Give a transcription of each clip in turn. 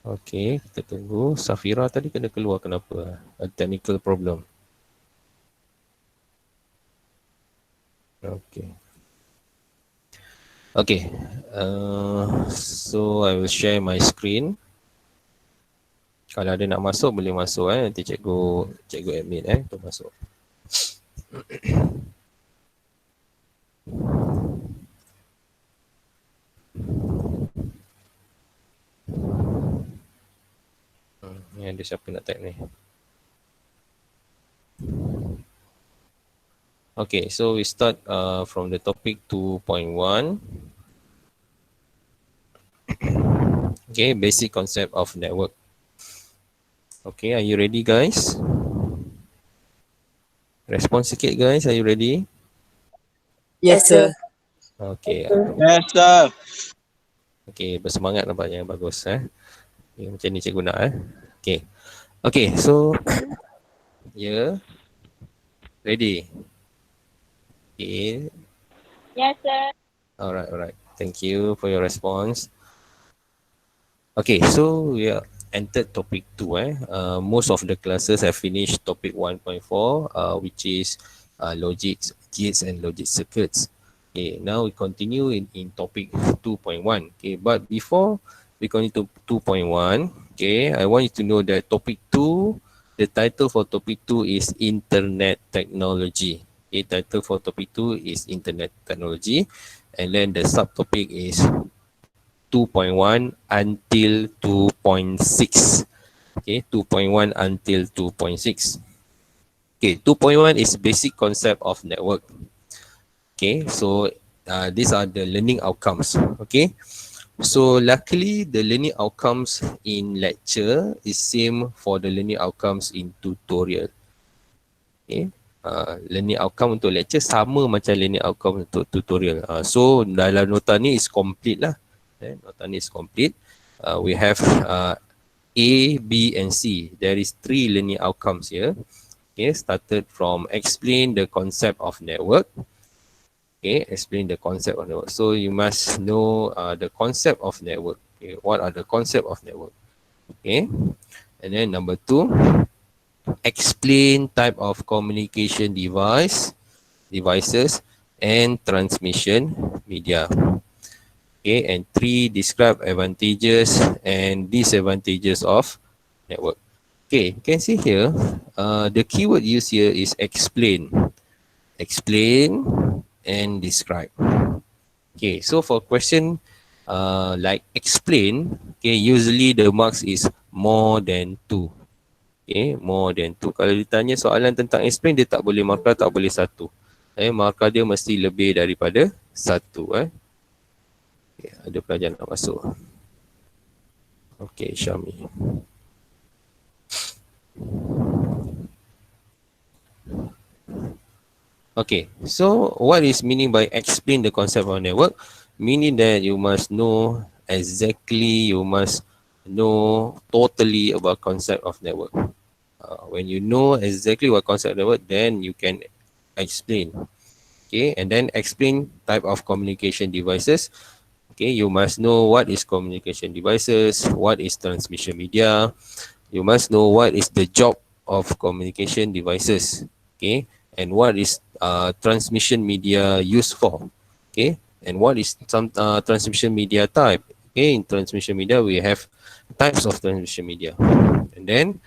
Okey, kita tunggu. Safira tadi kena keluar kenapa? A technical problem. Okey. Okay, so I will share my screen. Kalau ada nak masuk boleh masuk nanti cikgu admit untuk masuk. Ni ada siapa nak type ni? Okay, so we start from the topic 2.1. Okay, basic concept of network. Okay, are you ready guys? Respon sikit guys, are you ready? Yes, sir. Okay. Yes, sir. Okay, bersemangat nampaknya, bagus Okay, macam ni cikgu nak Okay. Okay, so yeah. Ready? Okay. Yes, sir. Alright. Thank you for your response. Okay, so we are entered topic 2. Most of the classes have finished topic 1.4, which is logic gates and logic circuits. Okay, now we continue in topic 2.1. Okay, but before we continue to 2.1, okay, I want you to know that topic 2, the title for topic 2 is Internet Technology. Okay, title for topic 2 is Internet Technology, and then the subtopic is 2.1 until 2.6. Okay, 2.1 until 2.6. Okay, 2.1 is basic concept of network. Okay, so these are the learning outcomes. Okay, so luckily the learning outcomes in lecture is same for the learning outcomes in tutorial. Okay, learning outcome untuk lecture sama macam learning outcome untuk tutorial. So dalam nota ni is complete lah. Nota ni is complete. We have A, B and C. There is 3 learning outcomes here. Okay, started from explain the concept of network. Okay, explain the concept of network. So you must know the concept of network. Okay, what are the concept of network? Okay, and then number 2, explain type of communication devices and transmission media. Okay, and 3, describe advantages and disadvantages of network. Okay, you can see here, the keyword used here is explain. Explain and describe. Okay, so for question like explain, okay, usually the marks is more than 2. Okay, more than 2. Kalau ditanya soalan tentang explain, dia tak boleh markah, tak boleh 1. Markah dia mesti lebih daripada 1. Okay, ada pelajar nak masuk. Okay, Syami. Okay, so what is meaning by explain the concept of network? Meaning that you must know exactly, you must know totally about concept of network. When you know exactly what concept of network, then you can explain. Okay, and then explain type of communication devices. Okay, you must know what is communication devices, what is transmission media. You must know what is the job of communication devices. Okay, and what is transmission media used for. Okay, and what is some transmission media type. Okay, in transmission media we have types of transmission media. And then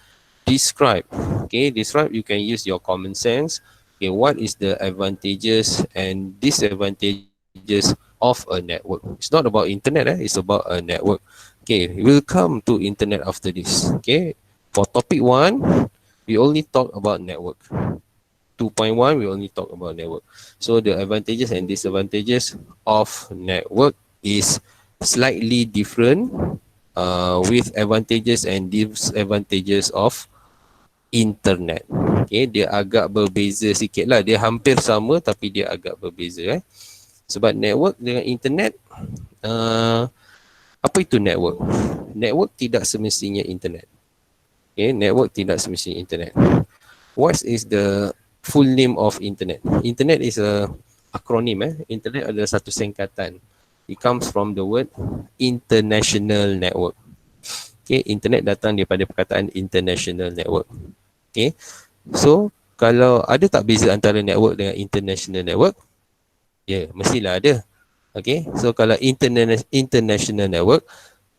describe. Okay, describe, you can use your common sense. Okay, what is the advantages and disadvantages of a network? It's not about internet, it's about a network. Okay, we'll come to internet after this. Okay, for topic 1, we only talk about network. 2.1, we only talk about network. So the advantages and disadvantages of network is slightly different with advantages and disadvantages of internet. Okay, dia agak berbeza sikit lah. Dia hampir sama tapi dia agak berbeza. Sebab network dengan internet, apa itu network? Network tidak semestinya internet. Okay, network tidak semestinya internet. What is the full name of internet? Internet is a akronim. Internet adalah satu singkatan. It comes from the word international network. Okay, internet datang daripada perkataan international network. Okay, so kalau ada tak beza antara network dengan international network? Ya, mestilah ada. Okay, so kalau international network,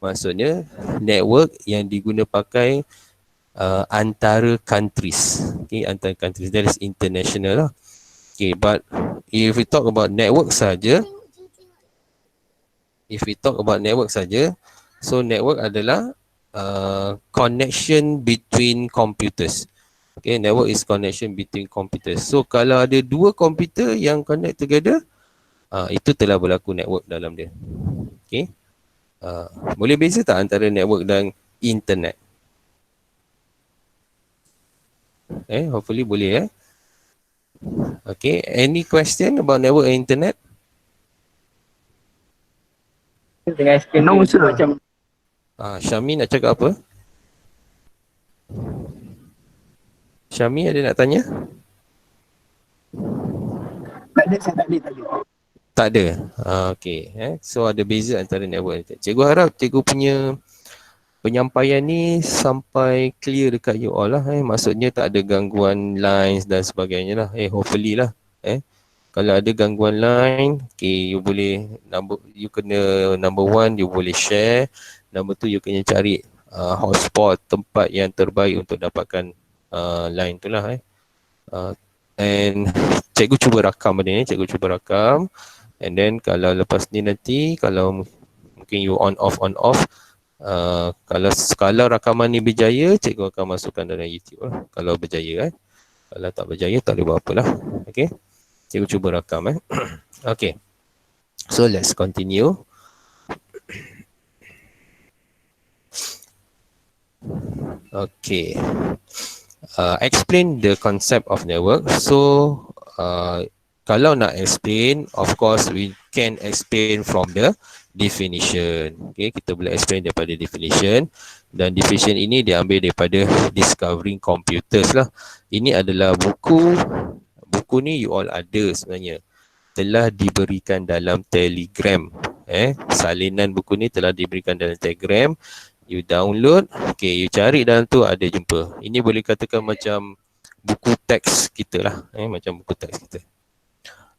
maksudnya network yang diguna pakai antara countries. Okay, antara countries. That is international lah. Okay, but if we talk about network saja, so network adalah connection between computers. Okay, network is connection between computers. So kalau ada dua komputer yang connect together, itu telah berlaku network dalam dia. Okay, boleh beza tak antara network dan internet? Hopefully boleh. Okay, any question about network and internet? Dengan explain no, tu macam Syami nak cakap apa? Syami ada nak tanya? tak ada, saya tak ada. Tak ada. Okay. So ada beza antara network dan internet. Cikgu harap cikgu punya penyampaian ni sampai clear dekat you all lah. Maksudnya tak ada gangguan lines dan sebagainya lah. Hopefully lah. Kalau ada gangguan line, okay, you boleh you kena number one, you boleh share. Number two, you kena cari hotspot, tempat yang terbaik untuk dapatkan line tu lah. And cikgu cuba rakam benda ni, cikgu cuba rakam. And then kalau lepas ni nanti, kalau mungkin you on off, kalau rakaman ni berjaya, cikgu akan masukkan dalam YouTube lah. Kalau berjaya. Kalau tak berjaya, tak boleh buat apa lah. Okay. Cikgu cuba rakam. Okay. So let's continue. Okay. Explain the concept of network. So kalau nak explain, of course we can explain from the definition. Okay, kita boleh explain daripada definition. Dan definition ini diambil daripada Discovering Computers lah. Ini adalah buku ni you all ada sebenarnya. Telah diberikan dalam Telegram. Salinan buku ni telah diberikan dalam Telegram. You download, okay, you cari dalam tu ada jumpa. Ini boleh katakan macam buku teks kita lah. Macam buku teks kita.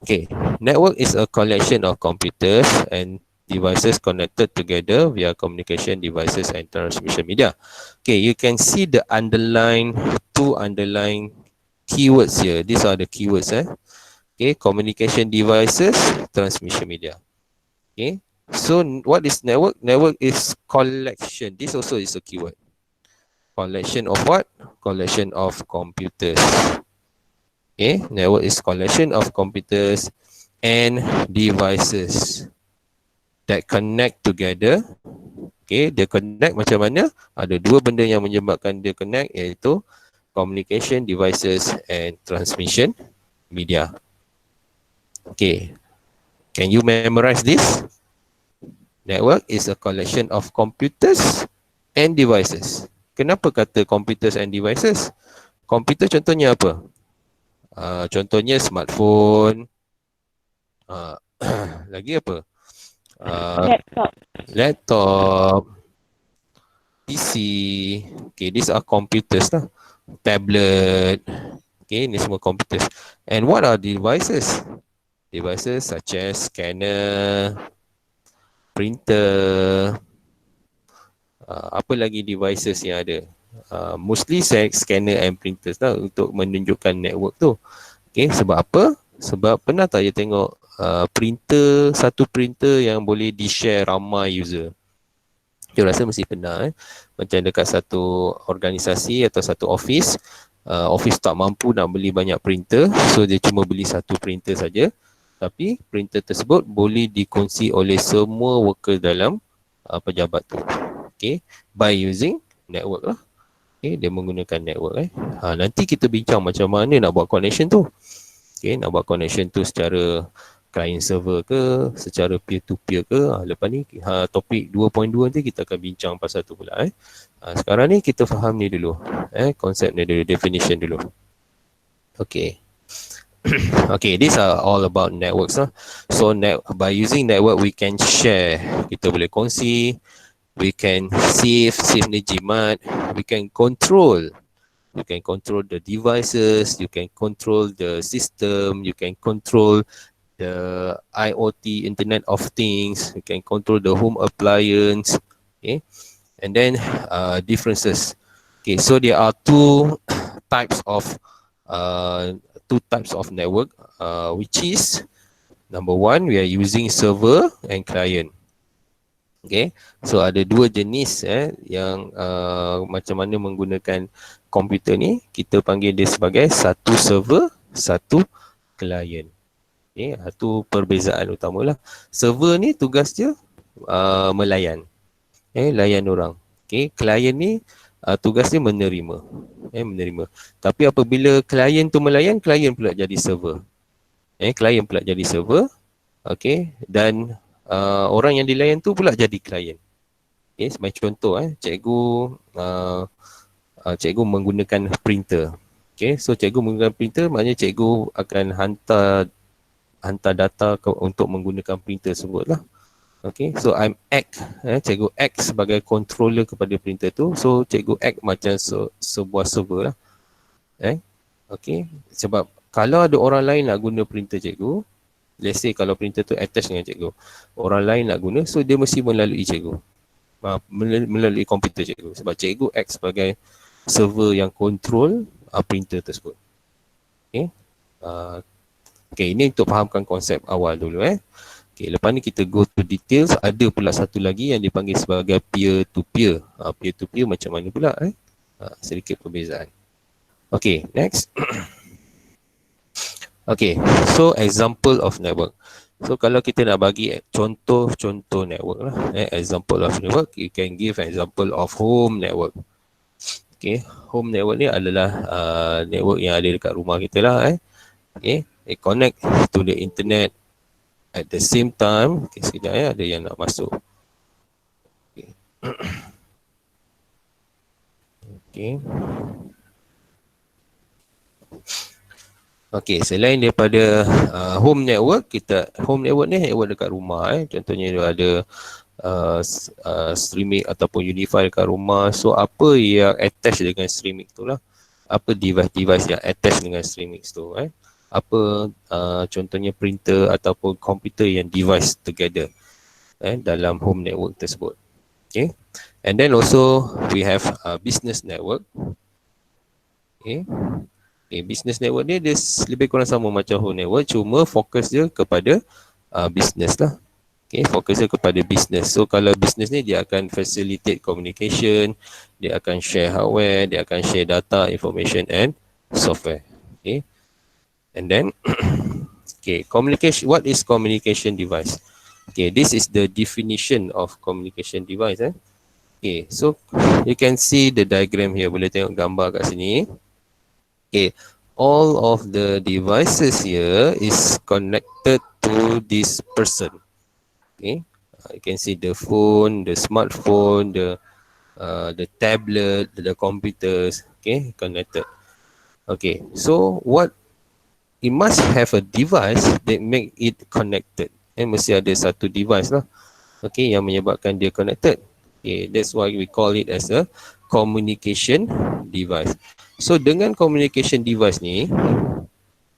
Okay, network is a collection of computers and devices connected together via communication devices and transmission media. Okay, you can see the two underlying keywords here. These are the keywords. Okay, communication devices, transmission media. Okay, so what is network? Network is collection. This also is a keyword. Collection of what? Collection of computers. Okay, network is collection of computers and devices that connect together. Okay, dia connect macam mana? Ada dua benda yang menyebabkan dia connect, iaitu communication devices and transmission media. Okay, can you memorize this? Network is a collection of computers and devices. Kenapa kata computers and devices? Komputer contohnya apa? Contohnya smartphone. Lagi apa? Laptop. PC. Okay, these are computers lah. Tablet. Okay, ini semua computers. And what are devices? Devices such as scanner, printer, apa lagi devices yang ada? Mostly scanner and printers lah untuk menunjukkan network tu. Okay, sebab apa? Sebab pernah tak you tengok satu printer yang boleh di-share ramai user? You rasa mesti pernah. Macam dekat satu organisasi atau satu office, office tak mampu nak beli banyak printer, so dia cuma beli satu printer saja. Tapi printer tersebut boleh dikongsi oleh semua worker dalam pejabat tu. Okay, by using network lah. Okay, dia menggunakan network. Nanti kita bincang macam mana nak buat connection tu. Okay, nak buat connection tu secara client server ke, secara peer to peer ke. Lepas ni topik 2.2 nanti kita akan bincang pasal tu pula. Sekarang ni kita faham ni dulu. Konsep ni dulu, definition dulu. Okay. Okay, these are all about networks lah. So by using network we can share, kita boleh kongsi, we can save ni jimat, we can control. You can control the devices, you can control the system, you can control the IoT, Internet of Things, you can control the home appliance, okay? And then differences. Okay, so there are types of uh, two types of network, which is number one, we are using server and client. Okay, so ada dua jenis yang macam mana menggunakan komputer ni. Kita panggil dia sebagai satu server, satu client. Okay, itu perbezaan utama lah. Server ni tugas dia melayan, layan orang. Okay, client ni tugas dia menerima, menerima. Tapi apabila client tu melayan, client pula jadi server. Client pula jadi server. Okay, dan orang yang dilayan tu pula jadi klien. Okay, sebagai contoh, cikgu menggunakan printer. Okay, so cikgu menggunakan printer, maknanya cikgu akan hantar data untuk menggunakan printer tersebut lah. Okay, so cikgu act sebagai controller kepada printer tu. So cikgu act macam sebuah server lah. Okay, sebab kalau ada orang lain nak guna printer cikgu, let's say kalau printer tu attach dengan cikgu, orang lain nak guna, so dia mesti melalui cikgu, melalui komputer cikgu, sebab cikgu act sebagai server yang control printer tersebut. Okay, okay, ini untuk fahamkan konsep awal dulu. Okay, lepas ni kita go to details. Ada pula satu lagi yang dipanggil sebagai peer to peer. Peer to peer macam mana pula? Sedikit perbezaan. Okay, next. Okay, so example of network. So kalau kita nak bagi contoh-contoh network lah, example of network, you can give example of home network. Okay, home network ni adalah network yang ada dekat rumah kita lah. Okay, it connect to the internet at the same time. Okay, sekejap ada yang nak masuk. Okay. Okay. Okay, selain daripada home network, home network ni network dekat rumah. Contohnya dia ada streaming ataupun Unify dekat rumah. So apa yang attach dengan streaming tu lah, apa device yang attach dengan streaming tu. Apa contohnya printer ataupun komputer yang device together dalam home network tersebut. Okay, and then also we have business network. Okay. Okay, business network ni dia lebih kurang sama macam home network, cuma fokus dia kepada business lah. Okay, fokus dia kepada business. So kalau business ni dia akan facilitate communication, dia akan share hardware, dia akan share data, information and software. Okay, and then okay, communication. What is communication device? Okay, this is the definition of communication device. Okay, so you can see the diagram here. Boleh tengok gambar kat sini. Okay, all of the devices here is connected to this person. Okay, you can see the phone, the smartphone, the tablet, the computers. Okay, connected. Okay, so it must have a device that make it connected. Mesti ada satu device lah. Okay, yang menyebabkan dia connected. Okay, that's why we call it as a communication device. So dengan communication device ni,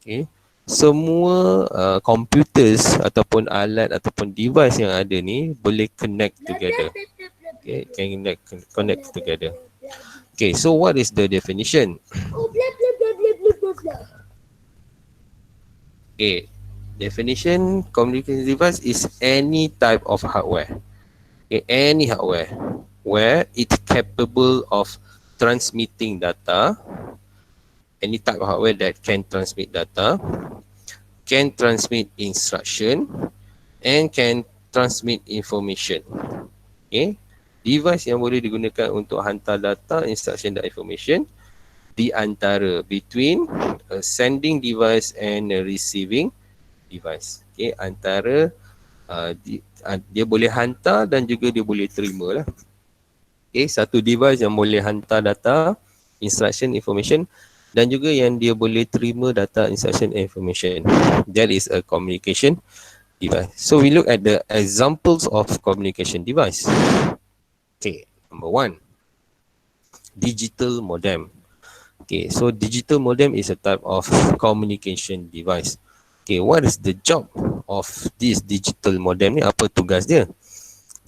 okay, semua computers ataupun alat ataupun device yang ada ni boleh connect together. Okay, can connect together. Okay, so what is the definition? Okay, definition communication device is any type of hardware. Okay, any hardware where it's capable of transmitting data, any type of hardware that can transmit data, can transmit instruction, and can transmit information. Okay, device yang boleh digunakan untuk hantar data, instruction dan information di antara between a sending device and a receiving device. Okay, antara dia boleh hantar dan juga dia boleh terima lah. Okay, satu device yang boleh hantar data, instruction, information dan juga yang dia boleh terima data, instruction, information. That is a communication device. So we look at the examples of communication device. Okay, number one, digital modem. Okay, so digital modem is a type of communication device. Okay, what is the job of this digital modem ni? Apa tugas dia?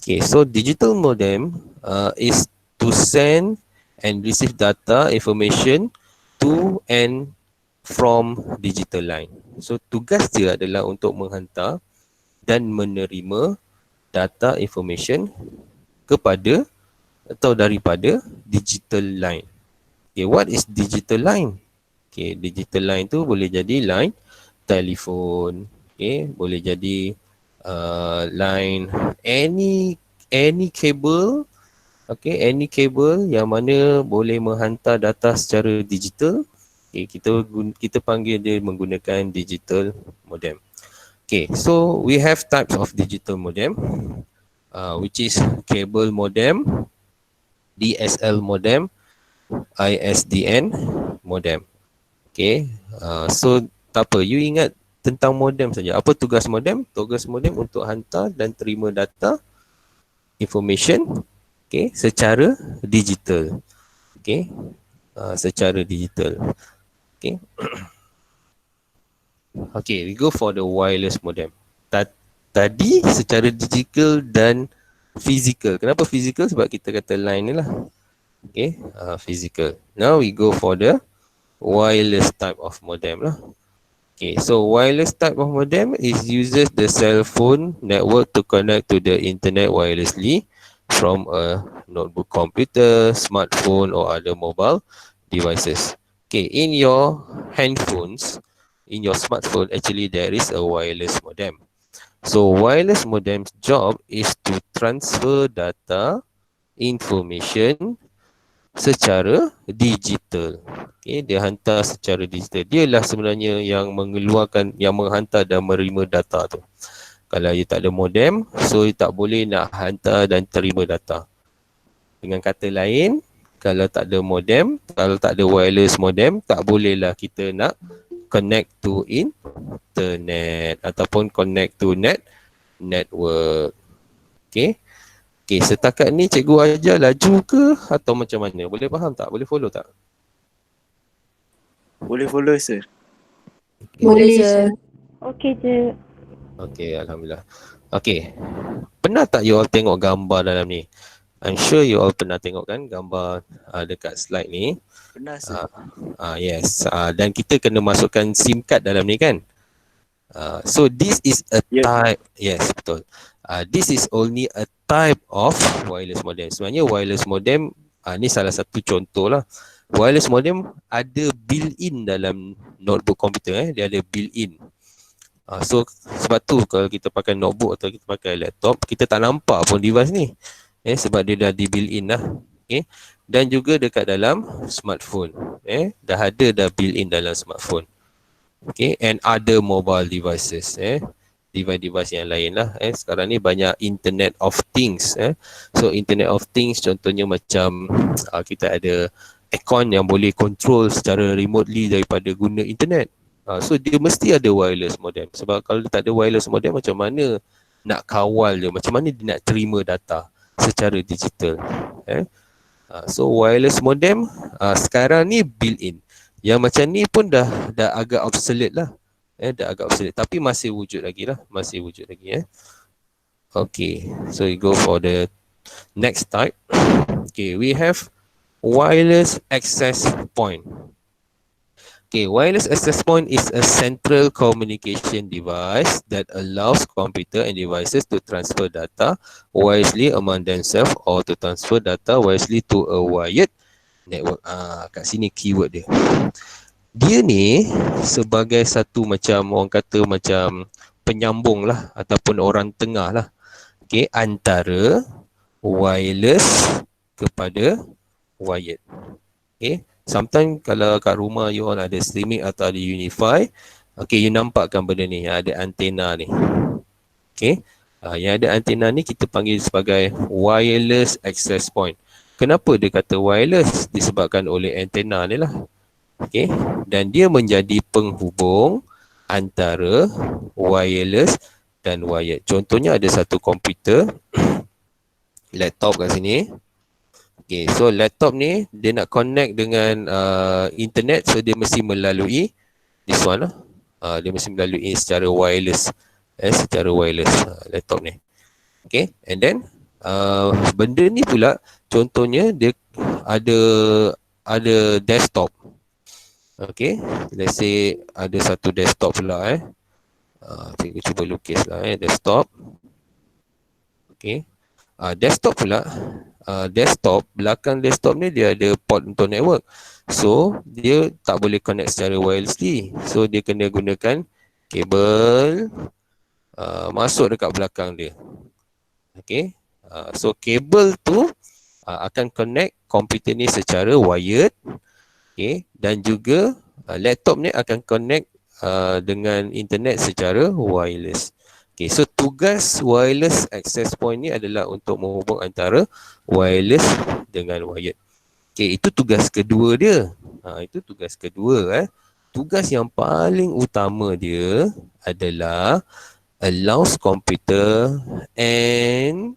Okay, so digital modem is to send and receive data, information to and from digital line. So tugas dia adalah untuk menghantar dan menerima data, information kepada atau daripada digital line. Okay, what is digital line? Okay, digital line tu boleh jadi line telefon, okay, boleh jadi line any cable, okay, any cable yang mana boleh menghantar data secara digital. Okay, kita panggil dia menggunakan digital modem. Okay, so we have types of digital modem, which is cable modem, DSL modem, ISDN modem. Okay, so tak apa, you ingat tentang modem saja. Apa tugas modem? Tugas modem untuk hantar dan terima data, information, okay, secara digital. Okay, secara digital. Okay. Okay, we go for the wireless modem. Tadi secara digital dan physical. Kenapa physical? Sebab kita kata line ni lah. Okay, physical. Now we go for the wireless type of modem lah. Okay, so wireless type of modem is uses the cell phone network to connect to the internet wirelessly from a notebook computer, smartphone or other mobile devices. Okay, in your handphones, in your smartphone, actually there is a wireless modem. So wireless modem's job is to transfer data, information secara digital. Okay, dia hantar secara digital. Dialah sebenarnya yang mengeluarkan, yang menghantar dan menerima data tu. Kalau dia tak ada modem, so dia tak boleh nak hantar dan terima data. Dengan kata lain, kalau tak ada modem, kalau tak ada wireless modem, tak bolehlah kita nak connect to internet ataupun connect to network. Okay. Okay, setakat ni cikgu ajar laju ke atau macam mana? Boleh faham tak? Boleh follow tak? Boleh follow, sir. Okay. Boleh, sir. Okey je. Okay, Alhamdulillah. Okay, pernah tak you all tengok gambar dalam ni? I'm sure you all pernah tengok kan gambar dekat slide ni. Pernah, sir. Yes, dan kita kena masukkan SIM card dalam ni kan? So this is a type, yes betul. This is only a type of wireless modem. Sebenarnya wireless modem, ni salah satu contoh lah. Wireless modem ada built-in dalam notebook komputer, dia ada built-in. So sebab tu kalau kita pakai notebook atau kita pakai laptop, kita tak nampak pun device ni. Sebab dia dah di built-in lah. Okay. Dan juga dekat dalam smartphone. Dah ada dah built-in dalam smartphone. Okay, and other mobile devices, device-device yang lain lah. Sekarang ni banyak Internet of Things. So Internet of Things contohnya macam kita ada aircon yang boleh control secara remotely daripada guna internet. So dia mesti ada wireless modem. Sebab kalau tak ada wireless modem, macam mana nak kawal dia? Macam mana dia nak terima data secara digital? So wireless modem sekarang ni built-in. Yang macam ni pun dah agak obsolete lah. Dah agak obsolete. Tapi masih wujud lagi lah. Masih wujud lagi. Okay. So we go for the next type. Okay. We have wireless access point. Okay. Wireless access point is a central communication device that allows computer and devices to transfer data wirelessly among themselves or to transfer data wirelessly to a wired network. Kat sini keyword dia. Dia ni sebagai satu macam orang kata macam penyambung lah ataupun orang tengah lah. Okay, antara wireless kepada wired. Okay, sometimes kalau kat rumah you all ada streaming atau ada Unify, okay, you nampakkan benda ni yang ada antena ni. Okay, yang ada antena ni kita panggil sebagai wireless access point. Kenapa dia kata wireless? Disebabkan oleh antena ni lah. Okay, dan dia menjadi penghubung antara wireless dan wired. Contohnya ada satu komputer, laptop kat sini. Okay, so laptop ni dia nak connect dengan internet, so dia mesti melalui this one lah. Dia mesti melalui secara wireless. Secara wireless laptop ni. Okay, and then benda ni pula contohnya dia ada desktop. Okay, let's say ada satu desktop pula cikgu cuba lukis lah desktop. Okay, desktop pula, desktop, belakang desktop ni dia ada port untuk network. So, dia tak boleh connect secara wirelessly. So, dia kena gunakan kabel masuk dekat belakang dia. Okay, so kabel tu akan connect komputer ni secara wired. Okay, dan juga laptop ni akan connect dengan internet secara wireless. Okay, so tugas wireless access point ni adalah untuk menghubung antara wireless dengan wired. Okay, itu tugas kedua dia. Itu tugas kedua. Tugas yang paling utama dia adalah allows computer and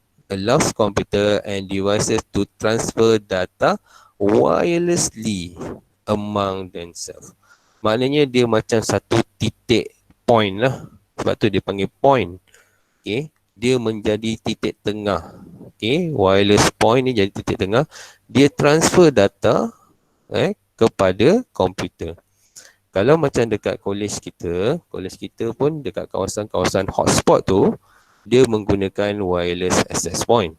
devices to transfer data wirelessly among themselves. Maknanya dia macam satu titik point lah. Sebab tu dia panggil point. Okay, dia menjadi titik tengah. Okay, wireless point ni jadi titik tengah. Dia transfer data kepada komputer. Kalau macam dekat college kita pun dekat kawasan-kawasan hotspot tu, dia menggunakan wireless access point.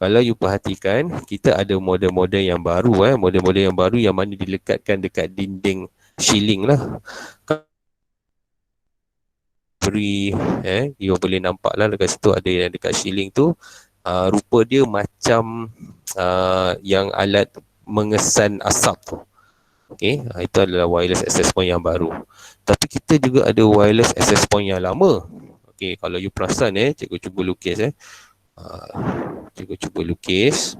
Kalau you perhatikan, kita ada model-model yang baru model-model yang baru yang mana dilekatkan dekat dinding shieling lah. You boleh nampak lah dekat situ ada yang dekat shieling tu, rupa dia macam yang alat mengesan asap tu. Okay, itu adalah wireless access point yang baru. Tapi kita juga ada wireless access point yang lama. Okay, kalau you perasan cikgu cuba lukis cikgu cuba lukis.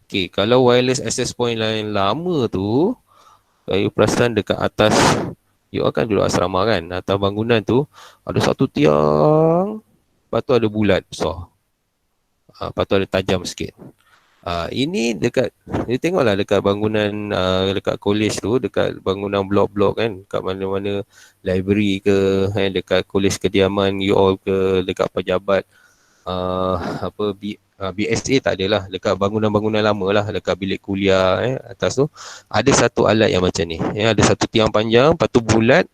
Okay, kalau wireless access point yang lama tu, kalau you perasan dekat atas, you akan duduk asrama kan, atas bangunan tu ada satu tiang, lepas tu ada bulat besar, lepas tu ada tajam sikit. Ini dekat, you tengoklah dekat bangunan dekat college tu, dekat bangunan blok-blok kan, kat mana-mana library ke, dekat college kediaman you all ke, dekat pejabat BSA tak adalah, dekat bangunan-bangunan lama lah, dekat bilik kuliah atas tu ada satu alat yang macam ni, ada satu tiang panjang, lepas tu bulat,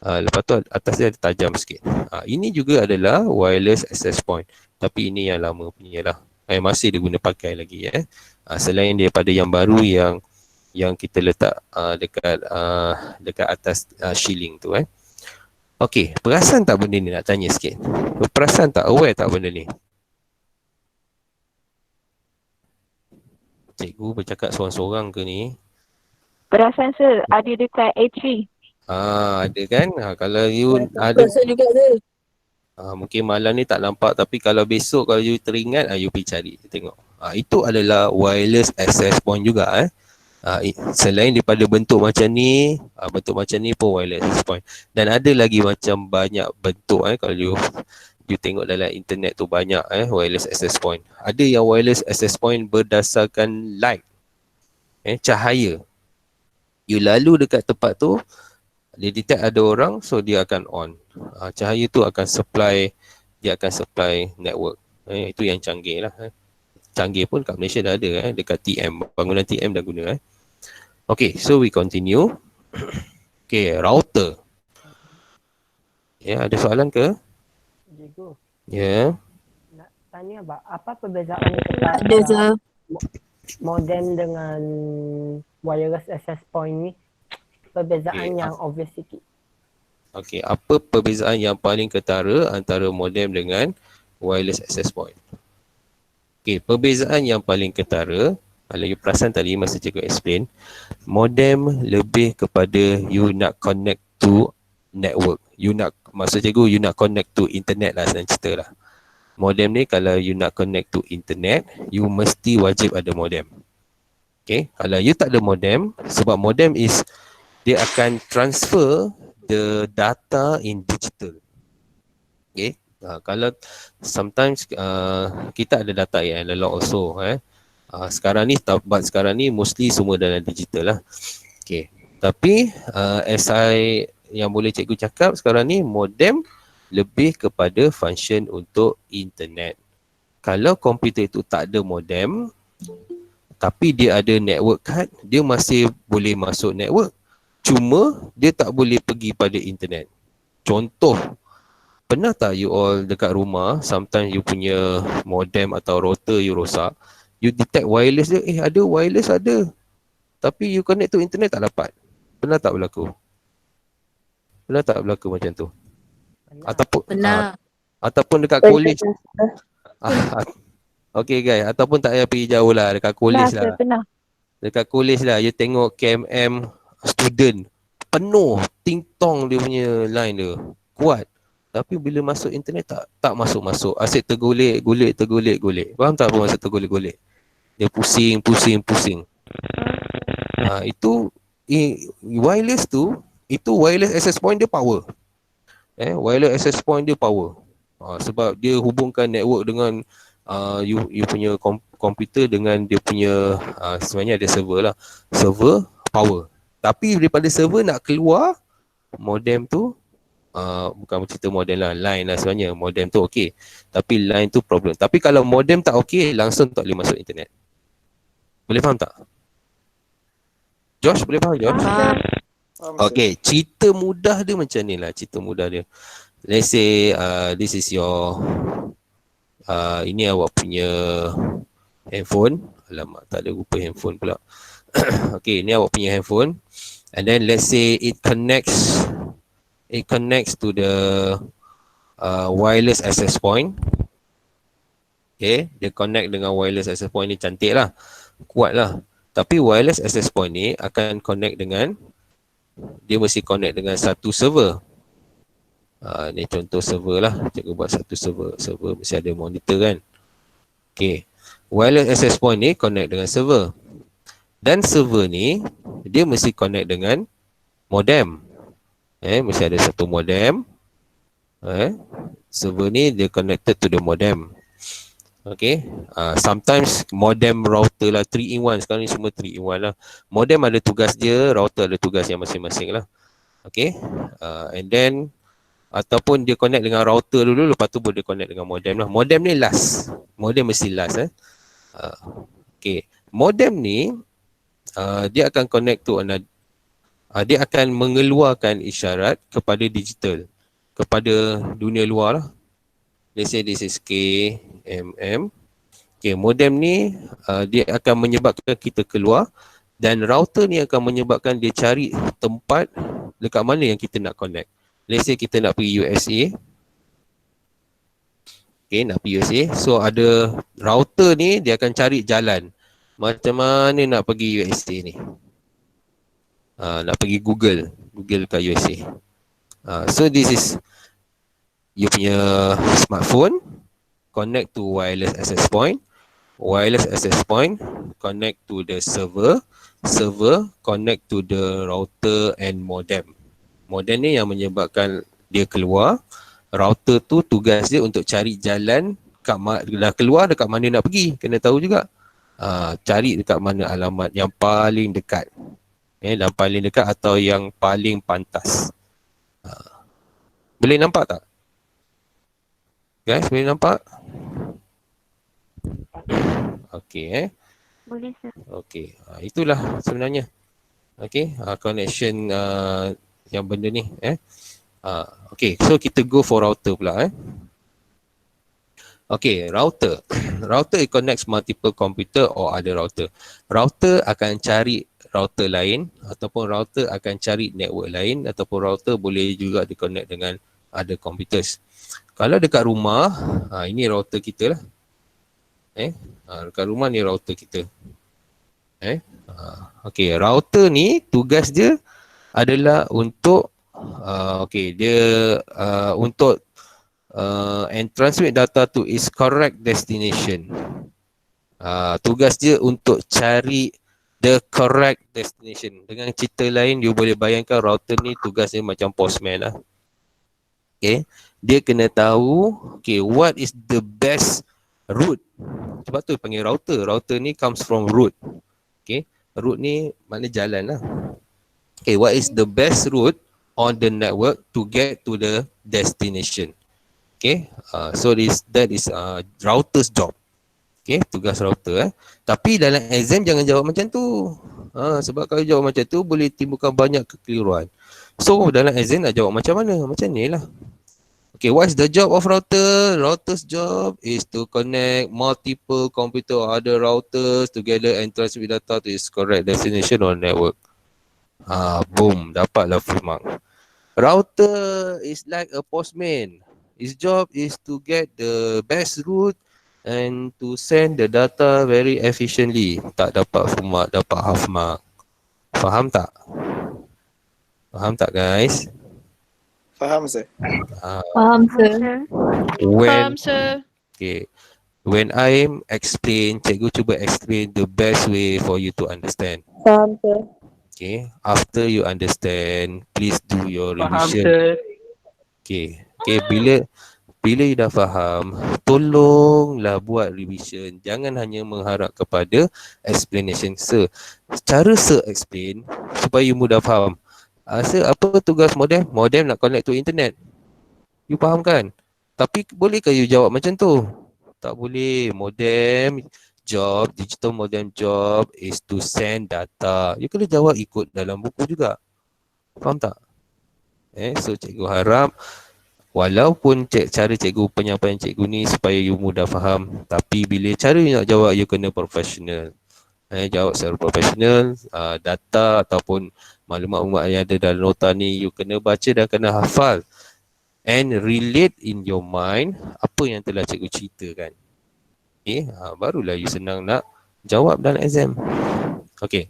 lepas tu atas dia ada tajam sikit. Ini juga adalah wireless access point, tapi ini yang lama punya lah, masih diguna pakai lagi selain daripada yang baru yang kita letak dekat atas shieling tu Okey, perasan tak benda ni, nak tanya sikit. Perasan tak, aware tak benda ni? Cikgu bercakap seorang-seorang ke ni? Perasan sir, ada dekat A3. Ada kan? Kalau you ada, Perasan juga sir. mungkin malam ni tak nampak, tapi kalau besok kalau you teringat, you pergi cari, tengok. Itu adalah wireless access point juga selain daripada bentuk macam ni pun wireless access point. Dan ada lagi macam banyak bentuk kalau you tengok dalam internet tu banyak wireless access point. Ada yang wireless access point berdasarkan light, cahaya. You lalu dekat tempat tu, dia detect ada orang, so dia akan on. Cahaya tu akan supply, dia akan supply network. Itu yang canggih lah. Canggih pun kat Malaysia dah ada dekat TM, bangunan TM dah guna Okay, so we continue. Okay, router. Ada soalan ke? Cikgu, Nak tanya apa perbezaan ada sir. modem dengan wireless access point ni? Perbezaan Okay, yang obvious sikit. Okay, apa perbezaan yang paling ketara antara modem dengan wireless access point? Okay, perbezaan yang paling ketara, kalau you perasan tadi masa cikgu explain, modem lebih kepada you nak connect to network. Maksud cikgu, you nak connect to internet lah, senang cerita lah. Modem ni kalau you nak connect to internet, you mesti wajib ada modem. Okay, kalau you tak ada modem, sebab modem is dia akan transfer the data in digital. Okay, kalau sometimes kita ada data yang analog also. Sekarang ni, but sekarang ni mostly semua dalam digital lah. Okay, tapi as yang boleh cikgu cakap sekarang ni, modem lebih kepada function untuk internet. Kalau komputer itu tak ada modem, tapi dia ada network card, dia masih boleh masuk network. Cuma dia tak boleh pergi pada internet. Contoh, pernah tak you all dekat rumah, sometimes you punya modem atau router you rosak, you detect wireless dia, ada wireless ada. Tapi you connect to internet tak dapat. Pernah tak berlaku? Pernah tak berlaku macam tu? Ataupun Pernah. ataupun dekat college. Okay guys, ataupun tak payah pergi jauh lah, dekat college lah. Pernah. Dekat college lah, you tengok KMM student penuh, ting-tong dia punya line dia kuat. Tapi bila masuk internet tak masuk-masuk. Asyik tergolek. Faham tak apa maksud tergolek-golek? Dia pusing. Itu wireless tu, itu wireless access point dia power. Wireless access point dia power. Sebab dia hubungkan network dengan you punya komputer dengan dia punya sebenarnya ada server lah. Server power. Tapi daripada server nak keluar modem tu, bukan cerita modem lah, line lah sebenarnya. Modem tu okey, tapi line tu problem. Tapi kalau modem tak okey, langsung tak boleh masuk internet. Boleh faham tak? Josh, boleh faham Josh? Faham. Okay, cerita mudah dia macam ni lah. Cerita mudah dia, let's say this is your ini awak punya handphone. Alamak, tak ada rupa handphone pula. Okay, ni awak punya handphone. And then let's say it connects to the wireless access point. Okay, dia connect dengan wireless access point ni, cantik lah, kuat lah. Tapi wireless access point ni akan connect dengan, dia mesti connect dengan satu server. Ni contoh server lah. Cikgu buat satu server. Server mesti ada monitor kan. Okay, wireless access point ni connect dengan server. Dan server ni dia mesti connect dengan modem. Mesti ada satu modem. Server ni dia connected to the modem. Okay, sometimes modem router lah 3-in-1. Sekarang ni semua 3-in-1 lah. Modem ada tugas dia, router ada tugas yang masing-masing lah. Okay, and then ataupun dia connect dengan router dulu, lepas tu boleh connect dengan modem lah. Modem ni last. Modem mesti last. Okay, modem ni dia akan connect to another, dia akan mengeluarkan isyarat kepada digital, kepada dunia luar lah. Let's say this is KMM. Okay, modem ni dia akan menyebabkan kita keluar, dan router ni akan menyebabkan dia cari tempat dekat mana yang kita nak connect. Let's say kita nak pergi USA. Okay, nak pergi USA. So ada router ni, dia akan cari jalan. Macam mana nak pergi USA ni? Nak pergi Google kat USA. So this is you punya smartphone connect to wireless access point. Wireless access point connect to the server. Server connect to the router and modem. Modem ni yang menyebabkan dia keluar. Router tu tugas dia untuk cari jalan, dah keluar dekat mana nak pergi. Kena tahu juga. Cari dekat mana alamat yang paling dekat. Yang paling dekat atau yang paling pantas. Boleh nampak tak? Guys, boleh nampak? Okay, Boleh sir. Okay, itulah sebenarnya. Okay, connection yang benda ni. Okay, so kita go for router pula. Okay, router. Router it connects multiple computer or other router. Router akan cari router lain, ataupun router akan cari network lain, ataupun router boleh juga di-connect dengan other computers. Kalau dekat rumah, ini router kita lah. Dekat rumah ni router kita. Okay, router ni tugas dia adalah untuk untuk and transmit data to its correct destination. Tugas dia untuk cari the correct destination. Dengan cerita lain, you boleh bayangkan router ni tugasnya macam postman lah. Okay, dia kena tahu okay, what is the best route. Sebab tu panggil router. Router ni comes from route. Okay, route ni makna jalan lah. Okay, what is the best route on the network to get to the destination. Okay, so that is router's job. Okay, tugas router. Tapi dalam exam jangan jawab macam tu. Sebab kalau jawab macam tu boleh timbulkan banyak kekeliruan. So dalam exam nak jawab macam mana? Macam ni lah. Okay, what is the job of router? Router's job is to connect multiple computer or other routers together and transmit data to its correct destination on network. Boom, dapatlah full mark. Router is like a postman. His job is to get the best route and to send the data very efficiently. Tak dapat full mark, dapat half mark. Faham tak? Faham tak guys? Faham sir. Faham, sir. Faham, sir. Okay. When I explain, cikgu cuba explain the best way for you to understand. Faham, sir. Okay. After you understand, please do your Faham, revision. sir. Okay. Okay, bila you dah faham, tolonglah buat revision. Jangan hanya mengharap kepada explanation sir. Cara sir explain supaya you mudah faham. Sir, apa tugas modem? Modem nak connect to internet. You faham kan? Tapi bolehkah you jawab macam tu? Tak boleh. Modem job, digital modem job is to send data. You kena jawab ikut dalam buku juga. Faham tak? So cikgu harap walaupun cara cikgu, penyampaian cikgu ni supaya you mudah faham, tapi bila cara you nak jawab, you kena profesional. Jawab secara profesional, data ataupun maklumat-maklumat yang ada dalam nota ni, you kena baca dan kena hafal. And relate in your mind apa yang telah cikgu ceritakan. Okay, barulah you senang nak jawab dalam exam. Okay.